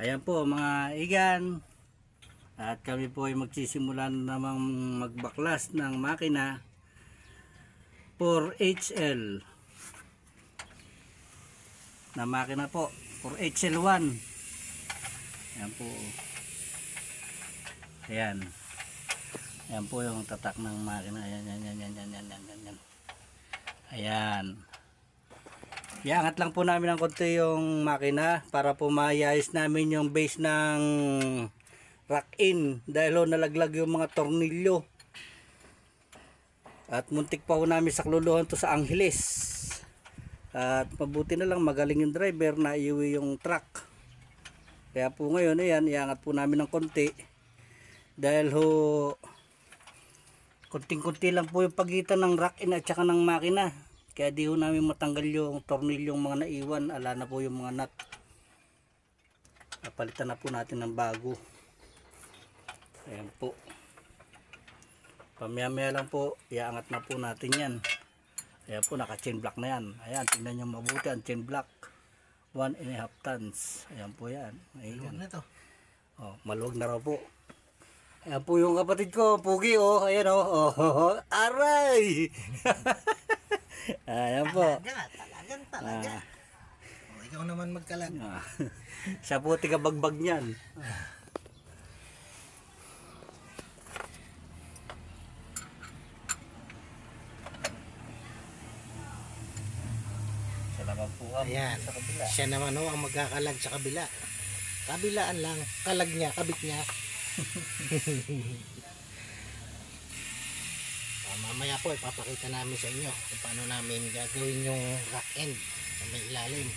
Ayan po mga igan, at kami po ay magsisimula namang magbaklas ng makina 4HL na makina po, 4HL1. Ayan po. Ayan. Ayan po yung tatak ng makina. Ayan, yan. Ayan. Iangat lang po namin ng konti yung makina para po maayos namin yung base ng rack-in dahil nalaglag yung mga tornilyo. At muntik pa po namin sakluluhan to sa Angeles. At mabuti na lang magaling yung driver na iuwi yung truck. Kaya po ngayon, ayan, iangat po namin ng konti. Dahil ho, konting-konti lang po yung pagitan ng rack-in at saka ng makina. Kaya di ho namin matanggal yung tornilyong mga naiwan. Ala na po yung mga nut. Napalitan na po natin ng bago. Ayan po. Pamaya-maya lang po, iangat na po natin yan. Ayan po, naka-chain block na yan. Ayan, tingnan nyo mabuti ang chain block. 1.5 tons. Ayan po yan. Ayan. Na to. Oh, maluwag na raw po. Ayan po yung kapatid ko, Pugi, oh. Ayan, oh. Oh, aray! Ayan po. Talaga. Ikaw naman magkalag. Siya po tigabagbag niyan. Siya naman po Ayan. sa kabila. Siya naman ang magkakalag sa kabila. Kabilaan lang. Kalag niya, kabit niya. Mamaya po ipapakita namin sa inyo kung paano namin gagawin yung rack end sa may ilalim.